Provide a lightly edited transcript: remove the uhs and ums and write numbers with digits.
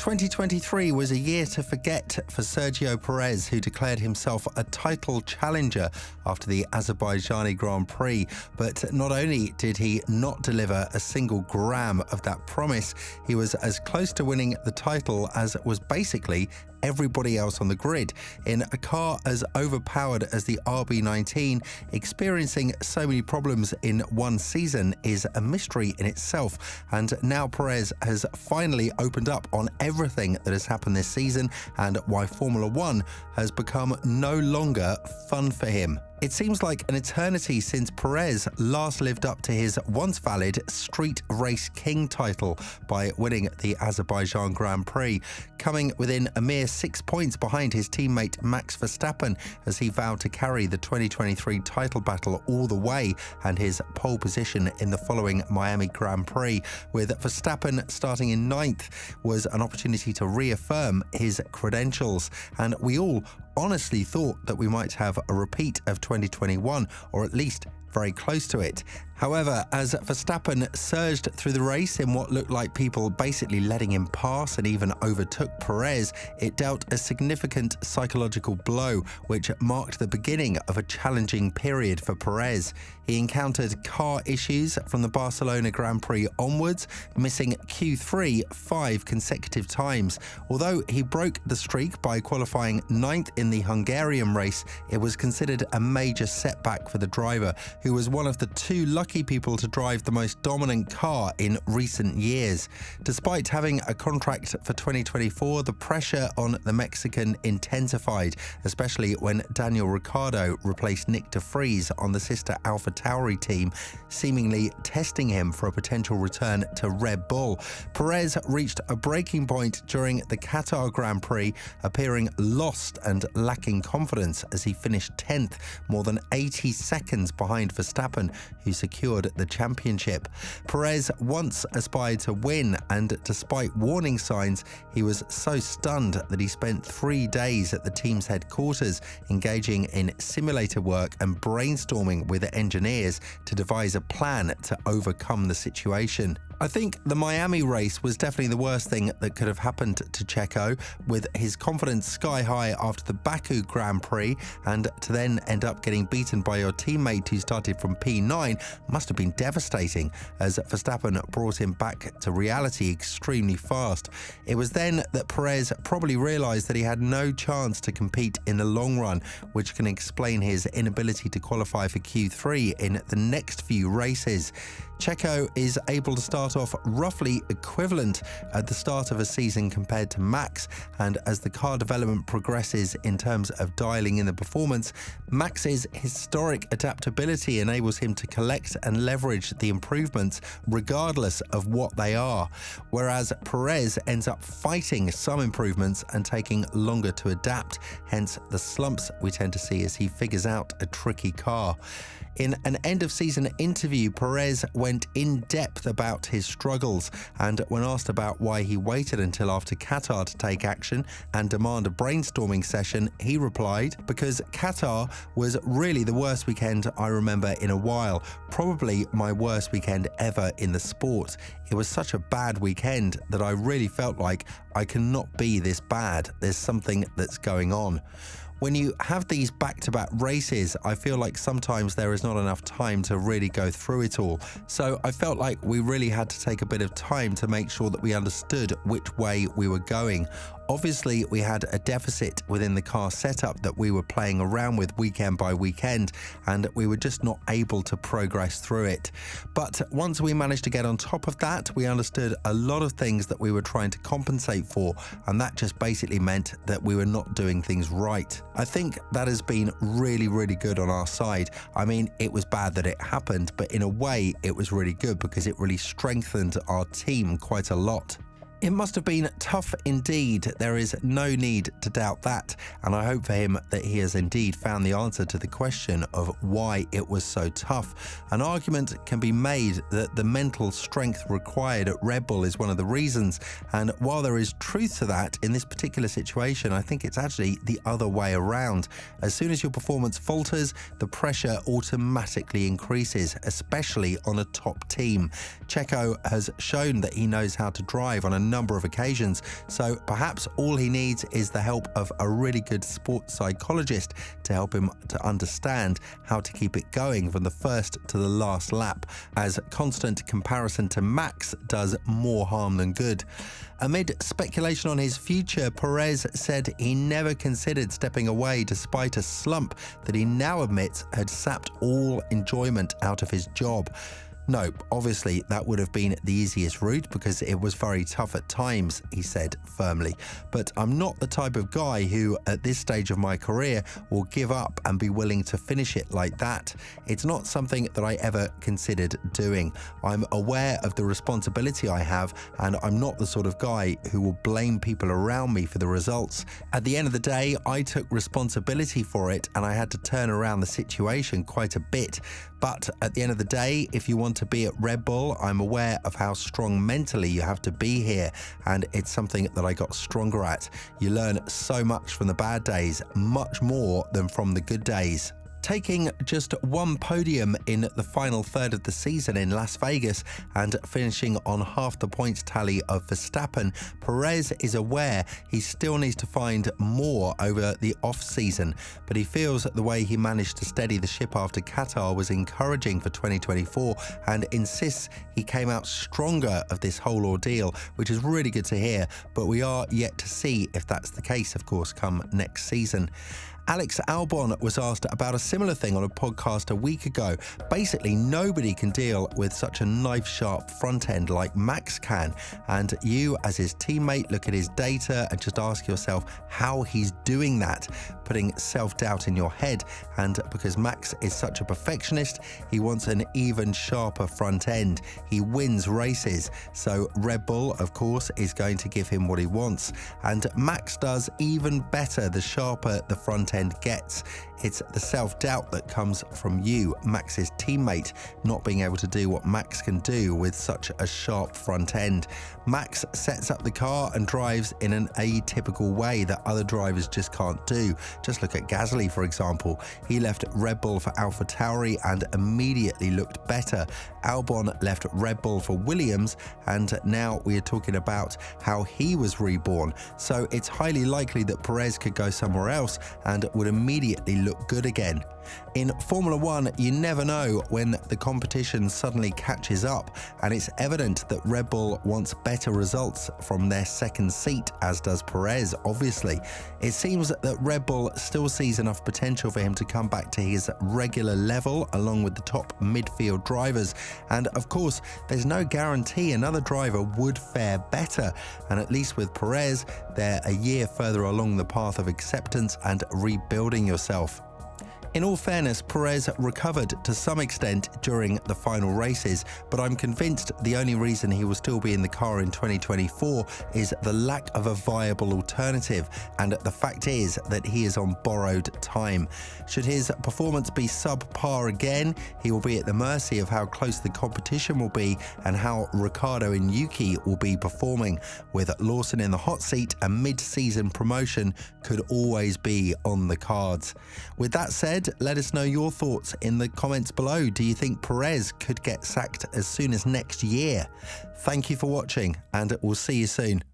2023 was a year to forget for Sergio Perez, who declared himself a title challenger after the Azerbaijani Grand Prix. But not only did he not deliver a single gram of that promise, he was as close to winning the title as was basically everybody else on the grid. In a car as overpowered as the RB19, experiencing so many problems in one season is a mystery in itself, and now Perez has finally opened up on everything that has happened this season and why Formula One has become no longer fun for him. It seems like an eternity since Perez last lived up to his once valid Street Race King title by winning the Azerbaijani Grand Prix, coming within a mere 6 points behind his teammate Max Verstappen as he vowed to carry the 2023 title battle all the way, and his pole position in the following Miami Grand Prix, with Verstappen starting in 9th, was an opportunity to reaffirm his credentials. And we all honestly thought that we might have a repeat of 2021, or at least very close to it. However, as Verstappen surged through the race in what looked like people basically letting him pass and even overtook Perez, it dealt a significant psychological blow, which marked the beginning of a challenging period for Perez. He encountered car issues from the Barcelona Grand Prix onwards, missing Q3 5 consecutive times. Although he broke the streak by qualifying 9th in the Hungarian race, it was considered a major setback for the driver, who was one of the two lucky people to drive the most dominant car in recent years. Despite having a contract for 2024, the pressure on the Mexican intensified, especially when Daniel Ricciardo replaced Nick de Vries on the sister AlphaTauri team, seemingly testing him for a potential return to Red Bull. Perez reached a breaking point during the Qatar Grand Prix, appearing lost and lacking confidence as he finished 10th, more than 80 seconds behind Verstappen, who secured the championship. Perez once aspired to win, and despite warning signs, he was so stunned that he spent 3 days at the team's headquarters engaging in simulator work and brainstorming with engineers to devise a plan to overcome the situation. I think the Miami race was definitely the worst thing that could have happened to Checo, with his confidence sky high after the Baku Grand Prix, and to then end up getting beaten by your teammate who started from P9 must have been devastating, as Verstappen brought him back to reality extremely fast. It was then that Perez probably realised that he had no chance to compete in the long run, which can explain his inability to qualify for Q3 in the next few races. Checo is able to start off roughly equivalent at the start of a season compared to Max, and as the car development progresses in terms of dialing in the performance, Max's historic adaptability enables him to collect and leverage the improvements regardless of what they are, whereas Perez ends up fighting some improvements and taking longer to adapt, hence the slumps we tend to see as he figures out a tricky car. In an end-of-season interview, Perez went in depth about his struggles, and when asked about why he waited until after Qatar to take action and demand a brainstorming session, he replied, "Because Qatar was really the worst weekend I remember in a while, probably my worst weekend ever in the sport. It was such a bad weekend that I really felt like I cannot be this bad. There's something that's going on." When you have these back-to-back races, I feel like sometimes there is not enough time to really go through it all. So I felt like we really had to take a bit of time to make sure that we understood which way we were going. Obviously, we had a deficit within the car setup that we were playing around with weekend by weekend, and we were just not able to progress through it. But once we managed to get on top of that, we understood a lot of things that we were trying to compensate for, and that just basically meant that we were not doing things right. I think that has been really, really good on our side. I mean, it was bad that it happened, but in a way, it was really good because it really strengthened our team quite a lot. It must have been tough indeed, there is no need to doubt that, and I hope for him that he has indeed found the answer to the question of why it was so tough. An argument can be made that the mental strength required at Red Bull is one of the reasons, and while there is truth to that, in this particular situation I think it's actually the other way around. As soon as your performance falters, the pressure automatically increases, especially on a top team. Checo has shown that he knows how to drive on a number of occasions, so perhaps all he needs is the help of a really good sports psychologist to help him to understand how to keep it going from the first to the last lap, as constant comparison to Max does more harm than good. Amid speculation on his future, Perez said he never considered stepping away despite a slump that he now admits had sapped all enjoyment out of his job. No, obviously that would have been the easiest route because it was very tough at times, he said firmly. But I'm not the type of guy who, at this stage of my career, will give up and be willing to finish it like that. It's not something that I ever considered doing. I'm aware of the responsibility I have, and I'm not the sort of guy who will blame people around me for the results. At the end of the day, I took responsibility for it and I had to turn around the situation quite a bit. But at the end of the day, if you want to be at Red Bull, I'm aware of how strong mentally you have to be here, and it's something that I got stronger at. You learn so much from the bad days, much more than from the good days. Taking just one podium in the final third of the season in Las Vegas and finishing on half the points tally of Verstappen, Perez is aware he still needs to find more over the off-season, but he feels that the way he managed to steady the ship after Qatar was encouraging for 2024 and insists he came out stronger of this whole ordeal, which is really good to hear, but we are yet to see if that's the case, of course, come next season. Alex Albon was asked about a similar thing on a podcast a week ago. Basically, nobody can deal with such a knife-sharp front end like Max can, and you, as his teammate, look at his data and just ask yourself how he's doing that, putting self-doubt in your head. And because Max is such a perfectionist, he wants an even sharper front end. He wins races, so Red Bull, of course, is going to give him what he wants. And Max does even better the sharper the front end gets. It's the self-doubt that comes from you, Max's teammate, not being able to do what Max can do with such a sharp front end. Max sets up the car and drives in an atypical way that other drivers just can't do. Just look at Gasly, for example. He left Red Bull for AlphaTauri and immediately looked better. Albon left Red Bull for Williams, and now we are talking about how he was reborn. So it's highly likely that Perez could go somewhere else and would immediately look good again. In Formula One, you never know when the competition suddenly catches up, and it's evident that Red Bull wants better results from their second seat, as does Perez, obviously. It seems that Red Bull still sees enough potential for him to come back to his regular level along with the top midfield drivers, and of course there's no guarantee another driver would fare better, and at least with Perez, they're a year further along the path of acceptance and rebuilding yourself. In all fairness, Perez recovered to some extent during the final races, but I'm convinced the only reason he will still be in the car in 2024 is the lack of a viable alternative, and the fact is that he is on borrowed time. Should his performance be subpar again, he will be at the mercy of how close the competition will be and how Ricciardo and Yuki will be performing. With Lawson in the hot seat, a mid-season promotion could always be on the cards. With that said, let us know your thoughts in the comments below. Do you think Perez could get sacked as soon as next year? Thank you for watching, and we'll see you soon.